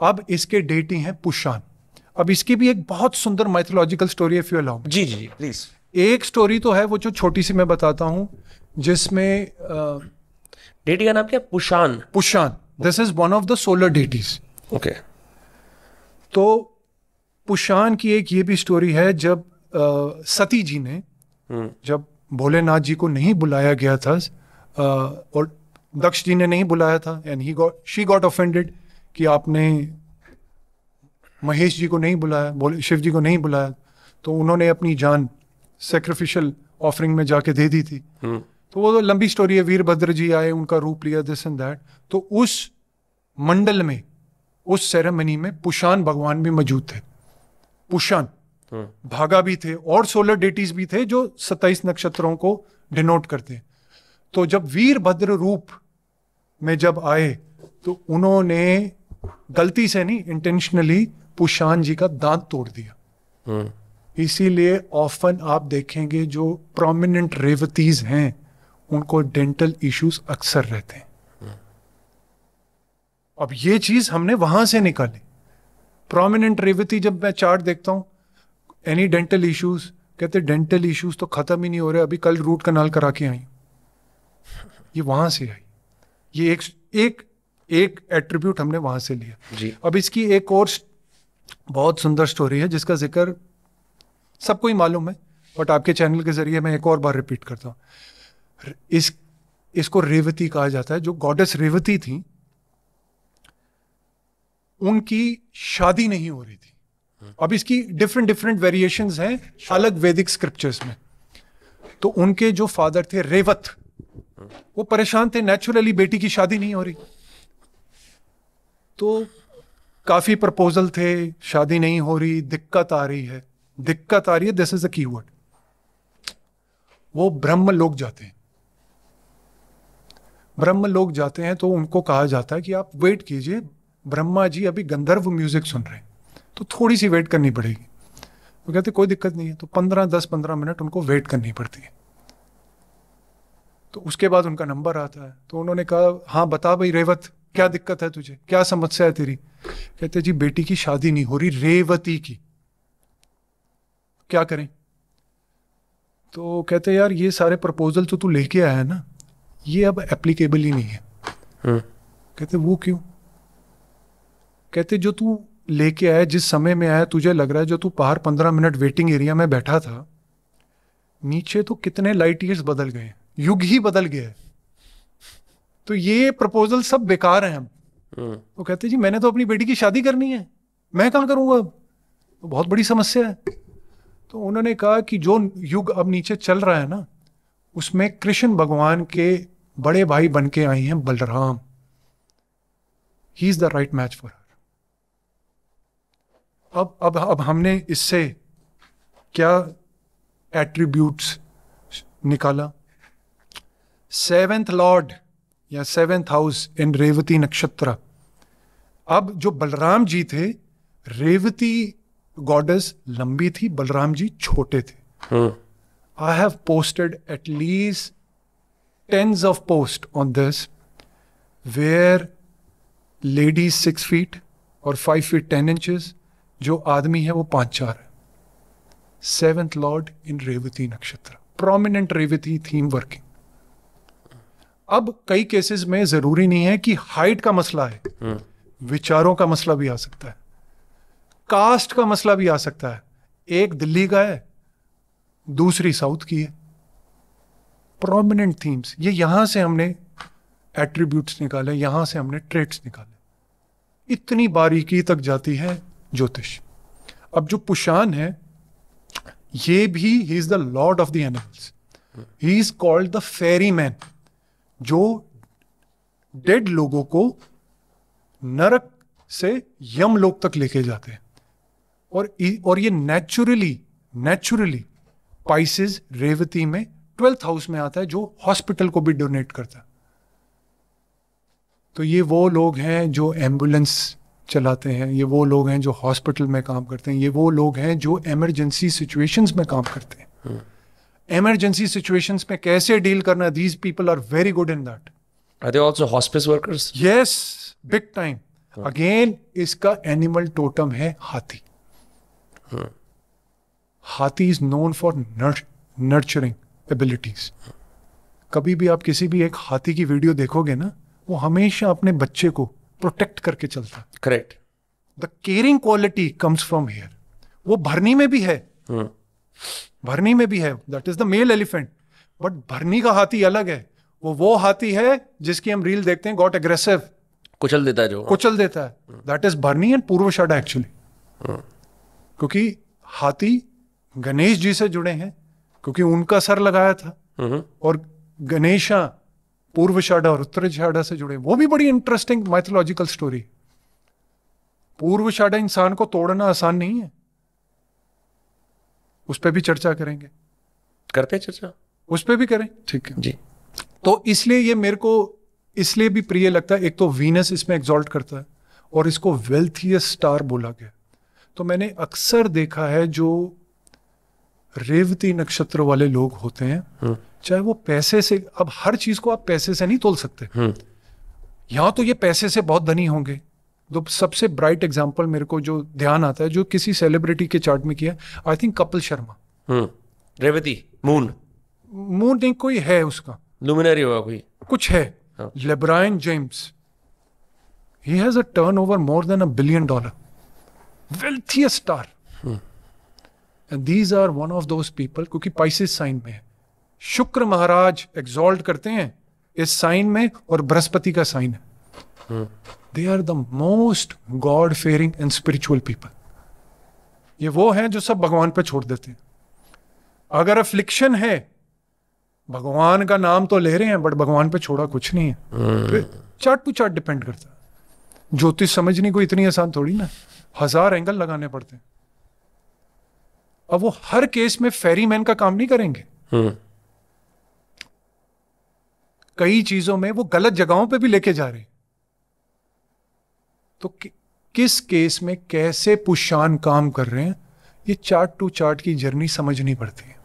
अब इसके डेटी हैं पुशान। अब इसकी भी एक बहुत सुंदर माइथोलॉजिकल स्टोरी है, इफ यू अलाउ। जी जी प्लीज। एक स्टोरी तो है वो जो छोटी सी मैं बताता हूं, जिसमें डेटी का नाम क्या? Pushan. Pushan, this is one of the solar deities. Okay. तो पुशान की एक ये भी स्टोरी है, जब सती जी ने, जब भोलेनाथ जी को नहीं बुलाया गया था और दक्ष जी ने नहीं बुलाया था, एंड शी गॉट ऑफेंडेड कि आपने महेश जी को नहीं बुलाया, शिव जी को नहीं बुलाया, तो उन्होंने अपनी जान सैक्रिफिशियल ऑफरिंग में जाके दे दी थी। तो वो लंबी स्टोरी है, वीरभद्र जी आए, उनका रूप लिया, दिस एंड दैट। तो उस मंडल में, उस सेरेमनी में पुशान भगवान भी मौजूद थे। पुशान भागा भी थे और सोलर डेटीज भी थे जो 27 नक्षत्रों को डिनोट करते हैं। तो जब वीरभद्र रूप में जब आए तो उन्होंने गलती से नहीं, इंटेंशनली पुशान जी का दांत तोड़ दिया। इसीलिए ऑफन आप देखेंगे जो प्रोमिनेंट रेवतीज हैं उनको डेंटल इश्यूज अक्सर रहते हैं। अब ये चीज हमने वहां से निकाली। प्रोमिनेंट रेवती, जब मैं चार्ट देखता हूं, एनी डेंटल इश्यूज, कहते डेंटल इश्यूज तो खत्म ही नहीं हो रहे, अभी कल रूट कनाल करा के आई। ये वहां से आई, ये एक एट्रीब्यूट हमने वहां से लिया जी। अब इसकी एक और बहुत सुंदर स्टोरी है जिसका जिक्र सबको ही मालूम है, बट आपके चैनल के जरिए मैं एक और बार रिपीट करता हूं। इसको रेवती कहा जाता है। जो गॉडेस रेवती थी, उनकी शादी नहीं हो रही थी। अब इसकी डिफरेंट वेरिएशंस हैं अलग वैदिक स्क्रिप्चर्स में। तो उनके जो फादर थे रेवत, वो परेशान थे, नेचुरली बेटी की शादी नहीं हो रही। तो काफी प्रपोजल थे, शादी नहीं हो रही, दिक्कत आ रही है, दिस इज द कीवर्ड। वो ब्रह्मलोक जाते हैं। ब्रह्मलोक जाते हैं तो उनको कहा जाता है कि आप वेट कीजिए, ब्रह्मा जी अभी गंधर्व म्यूजिक सुन रहे हैं, तो थोड़ी सी वेट करनी पड़ेगी। वो कहते कोई दिक्कत नहीं है। तो 10-15 मिनट उनको वेट करनी पड़ती है। तो उसके बाद उनका नंबर आता है। तो उन्होंने कहा, हाँ बता भाई रेवत, क्या दिक्कत है तुझे, क्या समस्या है तेरी? कहते जी बेटी की शादी नहीं हो रही, रेवती की, क्या करें? तो कहते यार ये सारे प्रपोजल तो तू लेके आया है ना, ये अब एप्लीकेबल ही नहीं है। कहते वो क्यों? कहते जो तू लेके आया, जिस समय में आया, तुझे लग रहा है जो तू बाहर 15 मिनट वेटिंग एरिया में बैठा था, नीचे तो कितने लाइट ईयर्स बदल गए, युग ही बदल गया है। तो ये प्रपोजल सब बेकार हैं हम। तो कहते जी मैंने तो अपनी बेटी की शादी करनी है, मैं कहां करूंगा अब, तो बहुत बड़ी समस्या है। तो उन्होंने कहा कि जो युग अब नीचे चल रहा है ना, उसमें कृष्ण भगवान के बड़े भाई बन के आए हैं बलराम। ही is the right match for her. अब हमने इससे क्या एट्रीब्यूट्स निकाला? 7th लॉर्ड या 7th हाउस इन रेवती नक्षत्र। अब जो बलराम जी थे, रेवती गॉडेस लंबी थी, बलराम जी छोटे थे। I have posted at least tens of posts on this where ladies 6 feet और 5 feet 10 inches, जो आदमी है वो 5'4" है। 7th लॉर्ड इन रेवती नक्षत्र, प्रोमिनेंट रेवती थीम वर्किंग। अब कई केसेस में जरूरी नहीं है कि हाइट का मसला है, विचारों का मसला भी आ सकता है, कास्ट का मसला भी आ सकता है। एक दिल्ली का है, दूसरी साउथ की है। प्रोमिनेंट थीम्स, ये यहां से हमने एट्रीब्यूट्स निकाले, यहां से हमने ट्रेट्स निकाले। इतनी बारीकी तक जाती है ज्योतिष। अब जो पुशान है, ये भी he is the lord of the animals. He is called the ferryman, जो डेड लोगों को नरक से यमलोक तक लेके जाते हैं। और ये नेचुरली पाइसेस रेवती में 12th हाउस में आता है, जो हॉस्पिटल को भी डोनेट करता है। तो ये वो लोग हैं जो एम्बुलेंस चलाते हैं, ये वो लोग हैं जो हॉस्पिटल में काम करते हैं, ये वो लोग हैं जो इमरजेंसी सिचुएशंस में काम करते हैं। इमरजेंसी सिचुएशंस में कैसे डील करना, these people are very good in that. Are they also hospice workers? Yes, big time. Again इसका एनिमल टोटम है हाथी. Hathi is known for nurturing abilities. कभी भी आप किसी भी एक हाथी की वीडियो देखोगे ना, वो हमेशा अपने बच्चे को प्रोटेक्ट करके चलता है. Correct. The caring quality comes from here. वो भरनी में भी है, भरनी में भी है, that is the mail elephant. But भरनी का हाथी अलग है. वो हाथी है जिसकी हम रील देखते हैं, गॉट एग्रेसिव, कुचल देता है जो. कुचल देता है. दैट इज भरनी एंड पूर्वषाढ़ा एक्चुअली. क्योंकि हाथी गणेश जी से जुड़े हैं, क्योंकि उनका सर लगाया था. और गणेशा पूर्वषाढ़ा और उत्तराषाढ़ा से जुड़े. वो भी बड़ी इंटरेस्टिंग माइथोलॉजिकल स्टोरी. पूर्वषाढ़ा इंसान को तोड़ना आसान नहीं है, उस पर भी चर्चा करेंगे. करते हैं चर्चा, उस पर भी करें, ठीक है जी. तो इसलिए ये मेरे को इसलिए भी प्रिय लगता है. एक तो वीनस इसमें एग्जॉल्ट करता है और इसको वेल्थियस्ट स्टार बोला गया. तो मैंने अक्सर देखा है जो रेवती नक्षत्र वाले लोग होते हैं, चाहे वो पैसे से, अब हर चीज को आप पैसे से नहीं तोल सकते. यहां तो ये पैसे से बहुत धनी होंगे. तो सबसे ब्राइट एग्जांपल मेरे को जो ध्यान आता है, जो किसी सेलिब्रिटी के चार्ट में किया, I think Kapil Sharma. Revati moon नहीं, कोई है उसका लुमिनरी होगा कोई, कुछ है. LeBron James, he has a turnover more than $1 billion, wealthiest star. And these are one of those people, क्योंकि पाइसेस साइन में है. शुक्र महाराज एग्जॉल्ट करते हैं इस साइन में, और बृहस्पति का साइन है. They are the most god fearing and spiritual people. ये वो हैं जो सब भगवान पे छोड़ देते हैं. अगर अफ्लिक्शन है, भगवान का नाम तो ले रहे हैं बट भगवान पे छोड़ा कुछ नहीं है. चार्ट टू चार्ट डिपेंड करता है. ज्योतिष समझनी कोई इतनी आसान थोड़ी ना, 1000 एंगल लगाने पड़ते हैं. अब वो हर केस में फेरीमैन का काम नहीं करेंगे. कई चीजों में वो गलत जगहों पे भी लेके जा रहे हैं. तो किस केस में कैसे पुष्यान काम कर रहे हैं, ये चार्ट टू चार्ट की जर्नी समझनी पड़ती है.